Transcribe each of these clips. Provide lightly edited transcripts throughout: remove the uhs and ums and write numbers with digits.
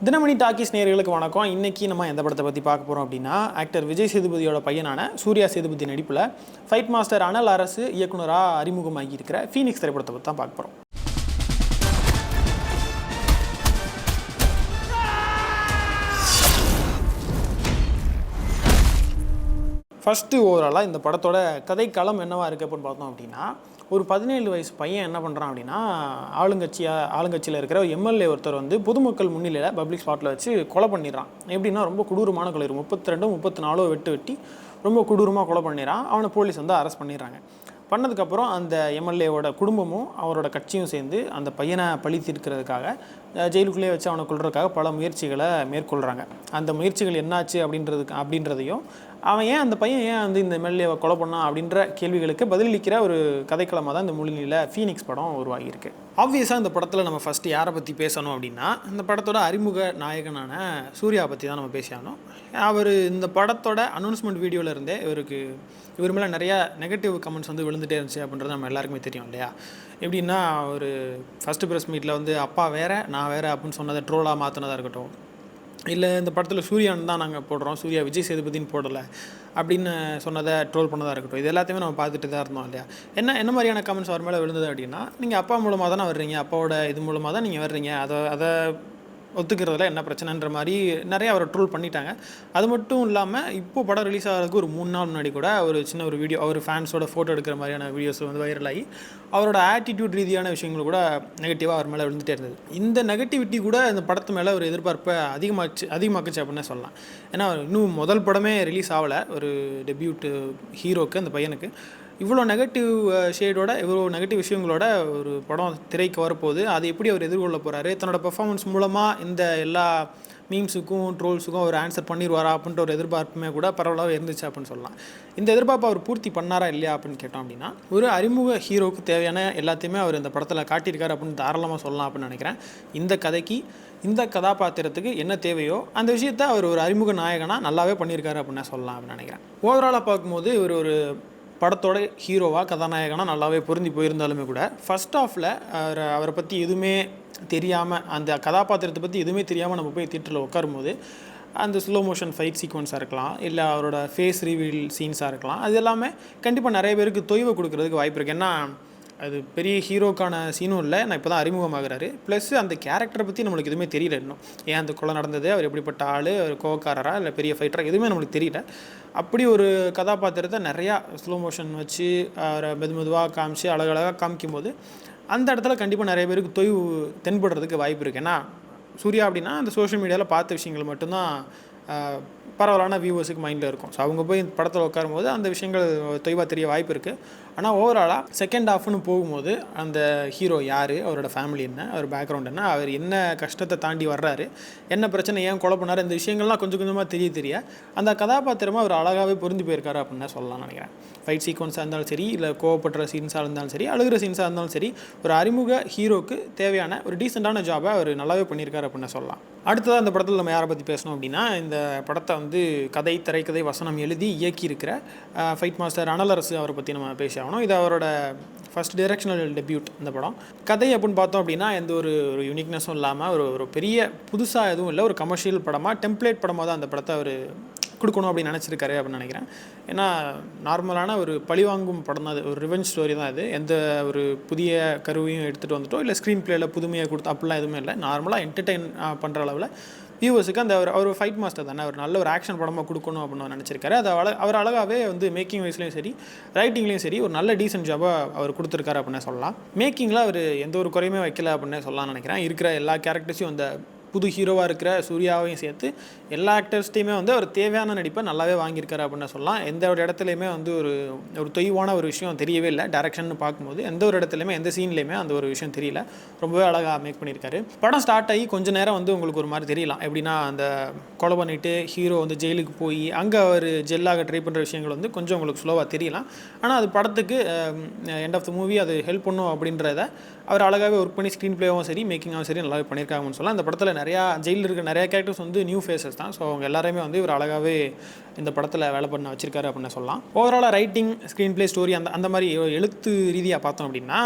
Dinamani talkies நேயர்களுக்கு வணக்கம். இன்றைக்கி நம்ம எந்த படத்தை பற்றி பார்க்க போகிறோம் அப்படின்னா, ஆக்டர் விஜய் சேதுபதியோட பையனான சூர்யா சேதுபதி நடிப்பில் ஃபைட் மாஸ்டர் அனல் அரசு இயக்குனராக அறிமுகமாகி இருக்கிற ஃபீனிக்ஸ் திரைப்படத்தை பற்றி தான் பார்க்க போகிறோம். ஃபஸ்ட்டு ஓவராலாக இந்த படத்தோட கதைக்களம் என்னவாக இருக்குது அப்படின்னு பார்த்தோம் அப்படின்னா, ஒரு 17 வயசு பையன் என்ன பண்ணுறான் அப்படின்னா, ஆளுங்கட்சியில் இருக்கிற எம்எல்ஏ ஒருத்தர் வந்து பொதுமக்கள் முன்னிலையில் பப்ளிக் ஸ்பாட்டில் வச்சு கொலை பண்ணிடுறான். எப்படின்னா ரொம்ப கொடூரமான கொலை, 32 34 வெட்டி ரொம்ப கொடூரமாக கொலை பண்ணிடுறான். அவனை போலீஸ் வந்து அரெஸ்ட் பண்ணிடுறாங்க. பண்ணதுக்கப்புறம் அந்த எம்எல்ஏவோட குடும்பமும் அவரோட கட்சியும் சேர்ந்து அந்த பையனை பழி தீர்க்கிறதுக்காக ஜெயிலுக்குள்ளேயே வச்சு அவனை கொல்றதுக்காக பல முயற்சிகளை மேற்கொள்கிறாங்க. அந்த முயற்சிகள் என்னாச்சு அப்படின்றதையும் அந்த பையன் ஏன் வந்து இந்த எம்எல்ஏவை கொலை பண்ணான் அப்படின்ற கேள்விகளுக்கு பதிலளிக்கிற ஒரு கதைக்களமாக தான் இந்த மொழியில் ஃபீனிக்ஸ் படம் உருவாகியிருக்கு. ஆப்வியஸாக இந்த படத்தில் நம்ம ஃபஸ்ட்டு யாரை பற்றி பேசணும் அப்படின்னா, இந்த படத்தோட அறிமுக நாயகனான சூர்யா பற்றி தான் நம்ம பேசியானோம். அவர் இந்த படத்தோட அனௌன்ஸ்மெண்ட் வீடியோவில் இருந்தே இவர் மேலே நிறையா நெகட்டிவ் கமெண்ட்ஸ் வந்து விழுந்துகிட்டே இருந்துச்சு அப்படின்றது நம்ம எல்லாருக்குமே தெரியும் இல்லையா? எப்படின்னா, ஒரு ஃபஸ்ட்டு ப்ரெஸ் மீட்டில் வந்து அப்பா வேறு நான் வேறு அப்படின்னு சொன்னதை ட்ரோலாக மாற்றினதாக இருக்கட்டும், இல்லை இந்த படத்தில் சூர்யான்னு தான் நாங்கள் போடுறோம், சூர்யா விஜய் சேதுபதினு போடலை அப்படின்னு சொன்னதை ட்ரோல் பண்ணதாக இருக்கட்டும், இது எல்லாத்தையுமே நம்ம பார்த்துட்டு தான் இருந்தோம் இல்லையா? என்ன மாதிரியான கமெண்ட்ஸ் அவர் மேலே விழுந்தது அப்படின்னா, நீங்கள் அப்பா மூலமாக தானே வர்றீங்க, அப்பாவோட இது மூலமாக தான் நீங்கள் வர்றீங்க, அதை ஒத்துக்கிறதுல என்ன பிரச்சனைன்ற மாதிரி நிறைய அவரை ட்ரோல் பண்ணிட்டாங்க. அது மட்டும் இல்லாமல் இப்போது படம் ரிலீஸ் ஆகிறதுக்கு ஒரு 3 நாள் முன்னாடி கூட ஒரு சின்ன ஒரு வீடியோ, அவர் ஃபேன்ஸோட ஃபோட்டோ எடுக்கிற மாதிரியான வீடியோஸ் வந்து வைரலாகி அவரோட ஆட்டிடியூட் ரீதியான விஷயங்கள் கூட நெகட்டிவாக அவர் மேலே விழுந்துகிட்டே இருந்தது. இந்த நெகட்டிவிட்டி கூட இந்த படத்து மேலே ஒரு எதிர்பார்ப்பை அதிகமாக்குச்சு அப்படின்னு சொல்லலாம். ஏன்னா இன்னும் முதல் படமே ரிலீஸ் ஆகலை ஒரு டெபியூட் ஹீரோக்கு, அந்த பையனுக்கு இவ்வளோ நெகட்டிவ் ஷேடோட இவ்வளோ நெகட்டிவ் விஷயங்களோட ஒரு படம் திரைக்கு வரப்போகுது. அதை எப்படி அவர் எதிர்கொள்ள போகிறாரு, தன்னோட பெர்ஃபார்மன்ஸ் மூலமாக இந்த எல்லா மீம்ஸுக்கும் ட்ரோல்ஸுக்கும் அவர் ஆன்சர் பண்ணிடுவாரா அப்படின்ற ஒரு எதிர்பார்ப்புமே கூட பரவலாக இருந்துச்சு அப்படின்னு சொல்லலாம். இந்த எதிர்பார்ப்பை அவர் பூர்த்தி பண்ணாரா இல்லையா அப்படின்னு கேட்டோம் அப்படின்னா, ஒரு அறிமுக ஹீரோவுக்கு தேவையான எல்லாத்தையுமே அவர் இந்த படத்தில் காட்டியிருக்காரு அப்படின்னு தாராளமாக சொல்லலாம் அப்படின்னு நினைக்கிறேன். இந்த கதைக்கு இந்த கதாபாத்திரத்துக்கு என்ன தேவையோ அந்த விஷயத்தை அவர் ஒரு அறிமுக நாயகனாக நல்லாவே பண்ணியிருக்காரு அப்படின்னு சொல்லலாம் அப்படின்னு நினைக்கிறேன். ஓவராலாக பார்க்கும்போது இவர் ஒரு படத்தோட ஹீரோவாக கதாநாயகனாக நல்லாவே பொருந்தி போயிருந்தாலுமே கூட ஃபஸ்ட் ஹாஃபில் அவரை பற்றி எதுவுமே தெரியாமல், அந்த கதாபாத்திரத்தை பற்றி எதுவுமே தெரியாமல் நம்ம போய் தியேட்டரில் உட்காரும்போது அந்த ஸ்லோ மோஷன் ஃபைட் சீக்வன்ஸாக இருக்கலாம், இல்லை அவரோட ஃபேஸ் ரிவீல் சீன்ஸாக இருக்கலாம், அது எல்லாமே கண்டிப்பாக நிறைய பேருக்கு தொய்வை கொடுக்கறதுக்கு வாய்ப்பு இருக்குது. ஏன்னா அது பெரிய ஹீரோக்கான சீனும் இல்லை, நான் இப்போ தான் அறிமுகமாகிறாரு. ப்ளஸ் அந்த கேரக்டரை பற்றி நம்மளுக்கு எதுவுமே தெரியல இன்னும். ஏன் அந்த கொலை நடந்தது, அவர் எப்படிப்பட்ட ஆள், அவர் கோவக்காரரா இல்லை பெரிய ஃபைட்டரா, எதுவுமே நம்மளுக்கு தெரியல. அப்படி ஒரு கதாபாத்திரத்தை நிறையா ஸ்லோ மோஷன் வச்சு அவரை மெதுவாக காமிச்சு அழகழகாக காமிக்கும்போது அந்த இடத்துல கண்டிப்பாக நிறைய பேருக்கு தொய்வு தென்படுறதுக்கு வாய்ப்பு இருக்குது. ஏன்னா சூர்யா அப்படின்னா அந்த சோஷியல் மீடியாவில் பார்த்த விஷயங்கள் மட்டும்தான் பரவலான வியூவர்ஸுக்கு மைண்டில் இருக்கும். ஸோ அவங்க போய் படத்தில் உட்காரும்போது அந்த விஷயங்கள் தொய்வாக தெரிய வாய்ப்பு இருக்குது. ஆனால் ஓவராலாக செகண்ட் ஹாஃப்னு போகும்போது அந்த ஹீரோ யார், அவரோட ஃபேமிலி என்ன, அவர் பேக்ரவுண்ட் என்ன, அவர் என்ன கஷ்டத்தை தாண்டி வர்றாரு, என்ன பிரச்சனை, ஏன் கொலை பண்ணார், இந்த விஷயங்கள்லாம் கொஞ்சம் கொஞ்சமாக தெரிய அந்த கதாபாத்திரமாக அவர் அழகாகவே பொருந்தி போயிருக்காரு அப்படின்னு சொல்லலாம் நினைக்கிறேன். ஃபைட் சீக்வன்ஸாக இருந்தாலும் சரி, இல்லை கோவப்படுற சீன்ஸாக இருந்தாலும் சரி, அழுகிற சீன்ஸாக இருந்தாலும் சரி, ஒரு அறிமுக ஹீரோக்கு தேவையான ஒரு டீசெண்டான ஜாபை அவர் நல்லாவே பண்ணியிருக்காரு அப்படின்னு சொல்லலாம். அடுத்ததாக இந்த படத்தில் நம்ம யாரை பற்றி பேசணும் அப்படின்னா, இந்த படத்தை வந்து திரைக்கதை வசனம் எழுதி இயக்கியிருக்கிற ஃபைட் மாஸ்டர் அனல் அரசு அவரை பற்றி நம்ம பேசி ஆகணும். இது அவரோட ஃபஸ்ட் டைரக்ஷனல் டெபியூட். இந்த படம் கதை அப்படின்னு பார்த்தோம் அப்படின்னா எந்த ஒரு யூனிக்னஸும் இல்லாமல் ஒரு பெரிய புதுசாக எதுவும் இல்லை, ஒரு கமர்ஷியல் படமாக டெம்ப்ளேட் படமாக தான் அந்த படத்தை அவர் கொடுக்கணும் அப்படின்னு நினச்சிருக்காரு அப்படின்னு நினைக்கிறேன். ஏன்னா நார்மலான ஒரு பழிவாங்கும் படம் தான் அது, ஒரு ரிவெஞ்ச் ஸ்டோரி தான் இது. எந்த ஒரு புதிய கருவையும் எடுத்துகிட்டு வந்துட்டோ இல்லை ஸ்க்ரீன் பிளேயில் புதுமையாக கொடுத்து அப்படிலாம் எதுவுமே இல்லை. நார்மலாக என்டர்டெயின் பண்ணுற அளவில் வியூவர்ஸுக்கு அந்த அவர் ஃபைட் மாஸ்டர் தானே, அவர் நல்ல ஒரு ஆக்ஷன் படமாக கொடுக்கணும் அப்படின்னு நினச்சிருக்காரு. அது அவர் அழகாகவே வந்து மேக்கிங் வைஸ்லேயும் சரி, ரைட்டிங்லேயும் சரி ஒரு நல்ல டீசென்ட் ஜாபாக அவர் கொடுத்துருக்காரு அப்படின்னு சொல்லலாம். மேக்கிங்கில் அவர் எந்த ஒரு குறையுமே வைக்கல அப்படின்னு சொல்லலாம்னு நினைக்கிறேன். இருக்கிற எல்லா கேரக்டர்ஸையும் அந்த புது ஹீரோவாக இருக்கிற சூர்யாவையும் சேர்த்து எல்லா ஆக்டர்ஸ்டையுமே வந்து அவர் தேவையான நடிப்பை நல்லாவே வாங்கியிருக்காரு அப்படின்னு சொல்லலாம். எந்த ஒரு இடத்துலையுமே வந்து ஒரு தொய்வான ஒரு விஷயம் தெரியவே இல்லை. டைரக்ஷன் பார்க்கும்போது எந்த ஒரு இடத்துலையுமே எந்த சீன்லேயுமே அந்த ஒரு விஷயம் தெரியல. ரொம்பவே அழகாக மேக் பண்ணியிருக்காரு. படம் ஸ்டார்ட் ஆகி கொஞ்சம் நேரம் வந்து உங்களுக்கு ஒரு மாதிரி தெரியலாம். எப்படின்னா அந்த கொலை பண்ணிவிட்டு ஹீரோ வந்து ஜெயிலுக்கு போய் அங்கே அவர் ஜெல்லாக ட்ரை பண்ணுற விஷயங்கள் வந்து கொஞ்சம் உங்களுக்கு ஸ்லோவாக தெரியலாம். ஆனால் அது படத்துக்கு எண்ட் ஆஃப் த மூவி அது ஹெல்ப் பண்ணும் அப்படின்றத அவர் அழகாகவே ஒர்க் பண்ணி ஸ்க்ரீன் ப்ளேவும் சரி மேக்கிங்காகவும் சரி நல்லாவே பண்ணியிருக்காங்கன்னு சொல்லலாம். இந்த படத்தில் நிறையா ஜெயிலில் இருக்க நிறையா கேரக்டர்ஸ் வந்து நியூ ஃபேஸஸ் தான். ஸோ அவங்க எல்லாருமே வந்து இவர் அழகாகவே இந்த படத்தில் வேலை பண்ண வச்சிருக்காரு அப்படின்னு சொல்லலாம். ஓவராலாக ரைட்டிங், ஸ்க்ரீன் ப்ளே, ஸ்டோரி அந்த மாதிரி எழுத்து ரீதியாக பார்த்தோம் அப்படின்னா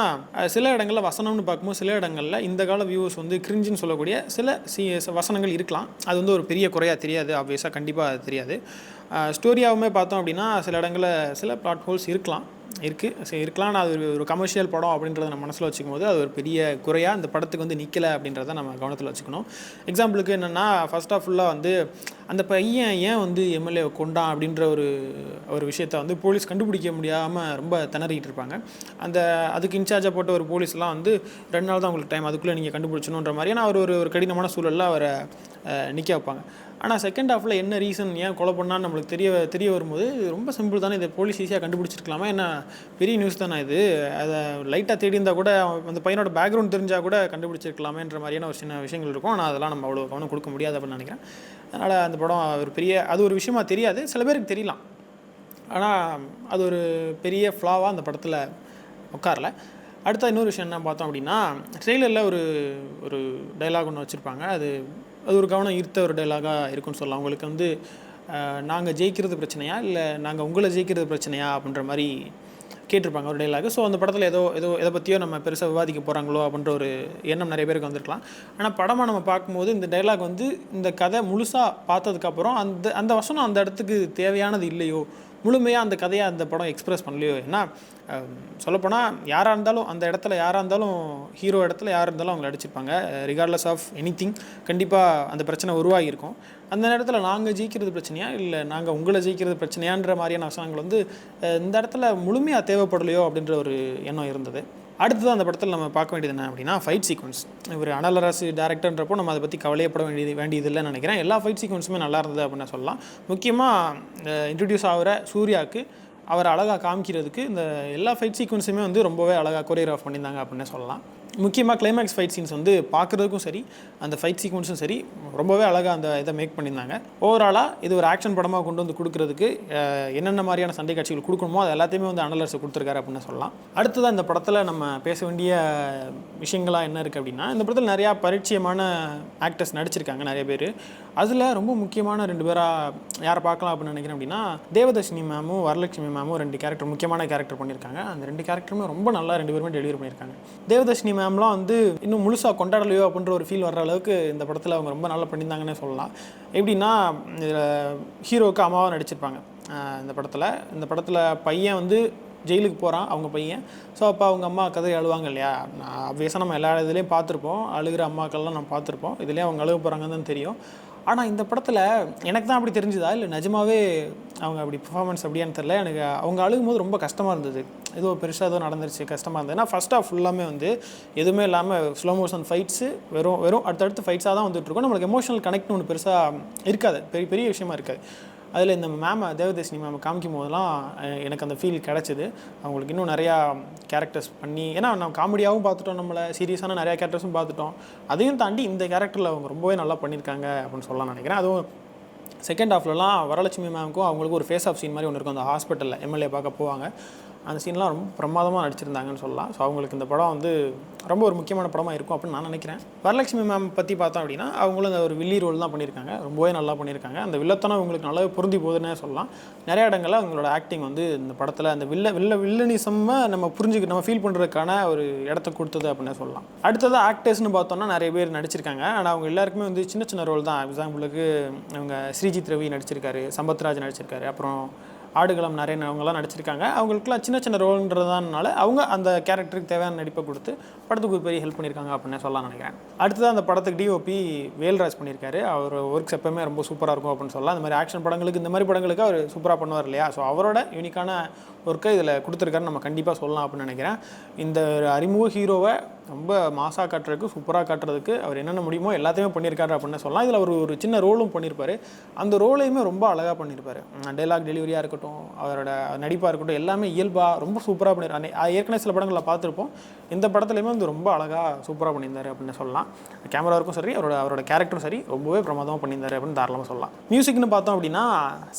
சில இடங்களில் வசனம்னு பார்க்கும்போது சில இடங்களில் இந்த கால வியூவர்ஸ் வந்து கிரிஞ்சுன்னு சொல்லக்கூடிய சில வசனங்கள் இருக்கலாம். அது வந்து ஒரு பெரிய குறையாக தெரியாது, ஆப்வியஸாக கண்டிப்பாக அது தெரியாது. ஸ்டோரியாகவுமே பார்த்தோம் அப்படின்னா சில இடங்களில் சில பிளாட் ஹோல்ஸ் இருக்கலாம். ஆனால் அது ஒரு கமர்ஷியல் படம் அப்படின்றத நம்ம மனசில் வச்சுக்கும் போது அது ஒரு பெரிய குறையாக அந்த படத்துக்கு வந்து நிற்கலை அப்படின்றத நம்ம கவனத்தில் வச்சுக்கணும். எக்ஸாம்பிளுக்கு என்னென்னா ஃபர்ஸ்ட் ஆஃப் ஃபுல்லாக வந்து அந்த பையன் ஏன் வந்து எம்எல்ஏ கொண்டான் அப்படின்ற ஒரு விஷயத்தை வந்து போலீஸ் கண்டுபிடிக்க முடியாமல் ரொம்ப திணறிட்டு இருப்பாங்க. அதுக்கு இன்சார்ஜாக போட்ட ஒரு போலீஸ்லாம் வந்து 2 நாள் தான் உங்களுக்கு டைம், அதுக்குள்ளே நீங்கள் கண்டுபிடிச்சணுன்ற மாதிரியான ஒரு கடினமான சூழலில் அவரை நிற்க வைப்பாங்க. ஆனால் செகண்ட் ஹாஃபில் என்ன ரீசன், ஏன் கொலை பண்ணான்னு நம்மளுக்கு தெரிய வரும்போது ரொம்ப சிம்பிள் தானே, இதை போலீஸ் ஈஸியாக கண்டுபிடிச்சிருக்கலாமா, என்ன பெரிய நியூஸ் தானே இது, அதை லைட்டாக தேடி இருந்தால் கூட அந்த பையனோட பேக்ரவுண்ட் தெரிஞ்சால் கூட கண்டுபிடிச்சிருக்கலாமேன்ற மாதிரியான ஒரு சின்ன விஷயங்கள் இருக்கும். ஆனால் அதெல்லாம் நம்ம அவ்வளோ கவனம் கொடுக்க முடியாது அப்படின்னு நினைக்கிறேன். அதனால் அந்த படம் அது ஒரு விஷயமா தெரியாது, சில பேருக்கு தெரியலாம். ஆனால் அது ஒரு பெரிய ஃப்ளாவாக அந்த படத்தில் உட்காரல. அடுத்த இன்னொரு விஷயம் என்ன பார்த்தோம் அப்படின்னா, ட்ரெய்லரில் ஒரு டைலாக் ஒன்று வச்சுருப்பாங்க. அது ஒரு கவனம் ஈர்த்த ஒரு டைலாகாக இருக்குன்னு சொல்லலாம். உங்களுக்கு வந்து நாங்கள் ஜெயிக்கிறது பிரச்சனையா இல்லை நாங்கள் உங்களை ஜெயிக்கிறது பிரச்சனையா அப்படின்ற மாதிரி கேட்டிருப்பாங்க ஒரு டைலாக். ஸோ அந்த படத்தில் ஏதோ எதை பற்றியோ நம்ம பெருசாக விவாதிக்க போகிறாங்களோ அப்படின்ற ஒரு எண்ணம் நிறைய பேருக்கு வந்திருக்கலாம். ஆனால் படமாக நம்ம பார்க்கும்போது இந்த டைலாக் வந்து இந்த கதை முழுசாக பார்த்ததுக்கப்புறம் அந்த வசனம் அந்த இடத்துக்கு தேவையானது இல்லையோ, முழுமையாக அந்த கதையை அந்த படம் எக்ஸ்பிரஸ் பண்ணலையோ. ஏன்னா சொல்லப்போனால் யாராக இருந்தாலும் அந்த இடத்துல யாராக இருந்தாலும் ஹீரோ இடத்துல யாராக இருந்தாலும் அவங்களை அடிச்சிருப்பாங்க. ரிகார்ட்லெஸ் ஆஃப் எனிதிங் கண்டிப்பாக அந்த பிரச்சனை உருவாகியிருக்கும். அந்த நேரத்தில் நாங்கள் ஜெயிக்கிறது பிரச்சனையா இல்லை நாங்கள் உங்களை ஜெயிக்கிறது பிரச்சனையான்ற மாதிரியான வசனங்கள் வந்து இந்த இடத்துல முழுமையாக தேவைப்படலையோ அப்படின்ற ஒரு எண்ணம் இருந்தது. அடுத்தது அந்த படத்தில் நம்ம பார்க்க வேண்டியது என்ன அப்படின்னா ஃபைட் சீக்வன்ஸ். ஒரு அனலரசு டேரக்டர்ன்றப்போ நம்ம அதை பற்றி கவலையப்பட வேண்டியது இல்லைன்னு நினைக்கிறேன். எல்லா ஃபைட் சீக்வன்ஸுமே நல்லா இருந்தது அப்படின்னு சொல்லலாம். முக்கியமாக இன்ட்ரடியூஸ் ஆகிற சூர்யாவுக்கு அவர் அழகாக காமிக்கிறதுக்கு இந்த எல்லா ஃபைட் சீக்வன்ஸுமே வந்து ரொம்பவே அழகாக கொரியோகிராஃப் பண்ணியிருந்தாங்க அப்படின்னு சொல்லலாம். முக்கியமாக கிளைமேக்ஸ் ஃபைட் சீன்ஸ் வந்து பார்க்குறதுக்கும் சரி அந்த ஃபைட் சீக்வன்ஸும் சரி ரொம்பவே அழகாக அந்த இதை மேக் பண்ணியிருந்தாங்க. ஓவராலாக இது ஒரு ஆக்ஷன் படமாக கொண்டு வந்து கொடுக்குறதுக்கு என்னென்ன மாதிரியான சண்டை காட்சிகள் கொடுக்கணுமோ அது எல்லாத்தையுமே வந்து அனலர்ஸ் கொடுத்துருக்காரு அப்படின்னு சொல்லலாம். அடுத்ததான் இந்த படத்தில் நம்ம பேச வேண்டிய விஷயங்களாக என்ன இருக்குது அப்படின்னா, இந்த படத்தில் நிறையா பரிச்சயமான ஆக்டர்ஸ் நடிச்சிருக்காங்க நிறைய பேர். அதில் ரொம்ப முக்கியமான 2 பேராக யாரை பார்க்கலாம் அப்படின்னு நினைக்கிறேன் அப்படின்னா, தேவதர்ஷினி மேமும் வரலட்சுமி மேமும் 2 கேரக்டர் முக்கியமான கேரக்டர் பண்ணியிருக்காங்க. அந்த 2 கேரக்டருமே ரொம்ப நல்லா 2 பேருமே டெலிவரி பண்ணியிருக்காங்க. தேவதர்ஷினி மேம்லாம் வந்து இன்னும் முழுசாக கொண்டாடலையோ அப்படின்ற ஒரு ஃபீல் வர்ற அளவுக்கு இந்த படத்தில் அவங்க ரொம்ப நல்லா பண்ணியிருந்தாங்கன்னே சொல்லலாம். எப்படின்னா ஹீரோவுக்கு அம்மாவாக நடிச்சிருப்பாங்க இந்த படத்தில் பையன் வந்து ஜெயிலுக்கு போகிறான் அவங்க பையன். ஸோ அப்போ அவங்க அம்மா கதை அழுவாங்க இல்லையா, ஆப்வியஸாக நம்ம எல்லா இதுலேயும் பார்த்துருப்போம், அழுகிற அம்மாக்கள்லாம் நம்ம பார்த்துருப்போம், இதுலேயே அவங்க அழுக போகிறாங்கன்னு தான் தெரியும். ஆனால் இந்த படத்தில் எனக்கு தான் அப்படி தெரிஞ்சுதா இல்லை நிஜமாவே அவங்க அப்படி பெர்ஃபார்மன்ஸ் அப்படியான்னு தெரில. எனக்கு அவங்க அழுகும்போது ரொம்ப கஷ்டமாக இருந்தது, ஏதோ பெருசாக ஏதோ நடந்துருச்சு கஷ்டமாக இருந்தது. ஏன்னா ஃபர்ஸ்ட் ஆஃப் ஃபுல்லாமே வந்து எதுவுமே இல்லாமல் ஸ்லோ மோஷன் ஃபைட்ஸு வெறும் அடுத்தடுத்து ஃபைட்ஸாக தான் வந்துட்டுருக்கோம். நம்மளுக்கு எமோஷனல் கனெக்ட்னு ஒன்று பெருசாக இருக்காது, பெரிய விஷயமா இருக்காது. அதில் இந்த தேவதர்ஷினி மேம் காமிக்கும் போதெல்லாம் எனக்கு அந்த ஃபீல் கிடச்சிது. அவங்களுக்கு இன்னும் நிறையா கேரக்டர்ஸ் பண்ணி, ஏன்னா நம்ம காமெடியாகவும் பார்த்துட்டோம், நம்மளை சீரியஸான நிறையா கேரக்டர்ஸும் பார்த்துட்டோம், அதையும் தாண்டி இந்த கேரக்டரில் அவங்க ரொம்பவே நல்லா பண்ணியிருக்காங்க அப்படின்னு சொல்லலாம் நினைக்கிறேன். அதுவும் செகண்ட் ஹாஃப்லலாம் வரலட்சுமி மேமுக்கும் அவங்களுக்கு ஒரு ஃபேஸ் ஆஃப் சீன் மாதிரி ஒன்று இருக்கும். அந்த ஹாஸ்பிட்டலில் எம்எல்ஏ பார்க்க போவாங்க, அந்த சீன்லாம் ரொம்ப பிரமாதமாக நடிச்சிருந்தாங்கன்னு சொல்லலாம். ஸோ அவங்களுக்கு இந்த படம் வந்து ரொம்ப ஒரு முக்கியமான படமாக இருக்கும் அப்படின்னு நான் நினைக்கிறேன். வரலட்சுமி மேம் பற்றி பார்த்தோம் அப்படின்னா அவங்களும் அந்த ஒரு வில்லி ரோல் தான் பண்ணியிருக்காங்க, ரொம்பவே நல்லா பண்ணியிருக்காங்க. அந்த வில்லத்தனம் அவங்களுக்கு நல்லாவே பொருந்தி போகுதுன்னே சொல்லலாம். நிறைய இடங்களில் அவங்களோட ஆக்டிங் வந்து இந்த படத்தில் அந்த வில்லனிசம்மை நம்ம நம்ம ஃபீல் பண்ணுறதுக்கான ஒரு இடத்த கொடுத்தது அப்படின்னு சொல்லலாம். அடுத்தது ஆக்டர்ஸ்னு பார்த்தோம்னா நிறைய பேர் நடிச்சிருக்காங்க. ஆனால் அவங்க எல்லாருக்குமே வந்து சின்ன ரோல் தான். எக்ஸாம்பிளுக்கு அவங்க ஸ்ரீஜித் ரவி நடிச்சிருக்காரு, சம்பத்ராஜ் நடிச்சிருக்காரு, அப்புறம் ஆடுகளம் நிறைய அவங்களாம் நடிச்சிருக்காங்க. அவங்களுக்குலாம் சின்ன ரோல்ன்றதுனால அவங்க அந்த கேரக்டருக்கு தேவையான நடிப்பை கொடுத்து படத்துக்கு ஒரு பெரிய ஹெல்ப் பண்ணியிருக்காங்க அப்படின்னு சொல்லலாம் நினைக்கிறேன். அடுத்தது அந்த படத்துக்கு டிஓபி வேல்ராஜ் பண்ணியிருக்காரு. அவர் ஒர்க்ஸ் எப்பவுமே ரொம்ப சூப்பராக இருக்கும் அப்படின்னு சொல்லலாம். அந்த மாதிரி ஆக்ஷன் படங்களுக்கு இந்த மாதிரி படங்களுக்கு அவர் சூப்பராக பண்ணுவார் இல்லையா. ஸோ அவரோட யூனிக்கான ஒர்க்கை இதில் கொடுத்துருக்காருன்னு நம்ம கண்டிப்பாக சொல்லலாம் அப்படின்னு நினைக்கிறேன். இந்த அறிமுக ஹீரோவை ரொம்ப மாசாக காட்டுறதுக்கு சூப்பராக காட்டுறதுக்கு அவர் என்னென்ன முடியுமோ எல்லாத்தையுமே பண்ணியிருக்காரு அப்படின்னு சொல்லலாம். இதில் ஒரு சின்ன ரோலும் பண்ணியிருப்பார். அந்த ரோலையுமே ரொம்ப அழகாக பண்ணியிருப்பார். டைலாக் டெலிவரியாக இருக்கட்டும், அவரோட நடிப்பாக இருக்கட்டும், எல்லாமே இயல்பாக ரொம்ப சூப்பராக பண்ணியிருக்காரு. ஏற்கனவே சில படங்களில் பார்த்துருப்போம், இந்த படத்துலையுமே வந்து ரொம்ப அழகாக சூப்பராக பண்ணியிருந்தார் அப்படின்னு சொல்லலாம். கேமராவுக்கும் சரி அவரோட கேரக்டரும் சரி ரொம்பவே பிரமாதமாக பண்ணியிருந்தார் அப்படின்னு தாராளமாக சொல்லலாம். மியூசிக்னு பார்த்தோம் அப்படின்னா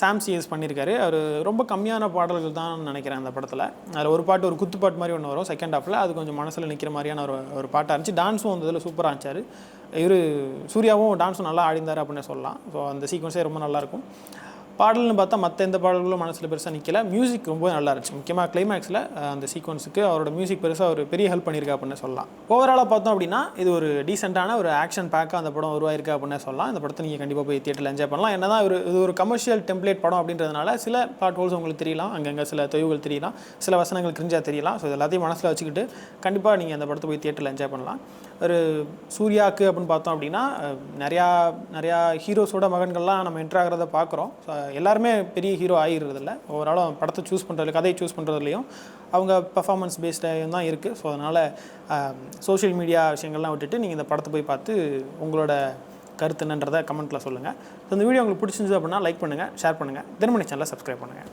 சாம் சிஎஸ் பண்ணியிருக்காரு. அவர் ரொம்ப கம்மியான பாடல்கள் தான் நினைக்கிறேன் அந்த படத்தில். அதில் ஒரு பாட்டு ஒரு குத்துப்பாட்டு மாதிரி ஒன்று வரும் செகண்ட் ஹாஃபில், அது கொஞ்சம் மனசில் நிற்கிற மாதிரியான ஒரு ஒரு பாட்டாக இருந்துச்சு. டான்ஸும் அந்த இதில் சூப்பராக இருந்துச்சார். இவர் சூர்யாவும் டான்ஸும் நல்லா ஆடிந்தார் அப்படின்னு சொல்லலாம். ஸோ அந்த சீக்வன்ஸே ரொம்ப நல்லாயிருக்கும். பாடல்னு பார்த்தா மற்ற எந்த பாடல்களும் மனசில் பெருசாக நிற்கல. மியூசிக் ரொம்ப நல்லா இருந்துச்சு. முக்கியமாக கிளைமேக்ஸில் அந்த சீக்வன்ஸுக்கு அவரோட மியூசிக் பெருசாக ஒரு பெரிய ஹெல்ப் பண்ணியிருக்கா அப்படின்னு சொல்லலாம். ஓவராலாக பார்த்தோம் அப்படின்னா இது ஒரு டீசெண்டான ஒரு ஆக்ஷன் பேக்காக அந்த படம் உருவாயிருக்கா அப்படின்னு சொல்லலாம். இந்த படத்தை நீங்கள் கண்டிப்பாக போய் தியேட்டரில் என்ஜாய் பண்ணலாம். என்ன தான் இது ஒரு கமர்ஷியல் டெம்ப்ளேட் படம் அப்படின்றதுனால சில பிளாட் ஹோல்ஸ் உங்களுக்கு தெரியலாம், அங்கங்கே சில தொய்வுகள் தெரியலாம், சில வசனங்கள் கிரிஞ்சாக தெரியலாம். ஸோ இது எல்லாத்தையும் மனசில் வச்சுக்கிட்டு கண்டிப்பாக நீங்கள் அந்த படத்தை போய் தியேட்டரில் என்ஜாய் பண்ணலாம். ஒரு சூர்யாவுக்கு அப்படின்னு பார்த்தோம் அப்படின்னா நிறையா ஹீரோஸோட மகன்கள்லாம் நம்ம என்ட்ராகிறத பார்க்குறோம். ஸோ எல்லாருமே பெரிய ஹீரோ ஆகிடுறதில்ல. ஓவராலும் படத்தை சூஸ் பண்ணுறது, கதையை சூஸ் பண்ணுறதுலையும் அவங்க பர்ஃபார்மன்ஸ் பேஸ்டாக தான் இருக்குது. ஸோ அதனால் சோஷியல் மீடியா விஷயங்கள்லாம் விட்டுட்டு நீங்கள் இந்த படத்தை போய் பார்த்து உங்களோட கருத்து என்னன்றதை கமெண்ட்டில் சொல்லுங்கள். ஸோ இந்த வீடியோ உங்களுக்கு பிடிச்சிருந்துச்சு அப்படின்னா லைக் பண்ணுங்கள், ஷேர் பண்ணுங்கள், தினமணி சேனலை சப்ஸ்கிரைப் பண்ணுங்கள்.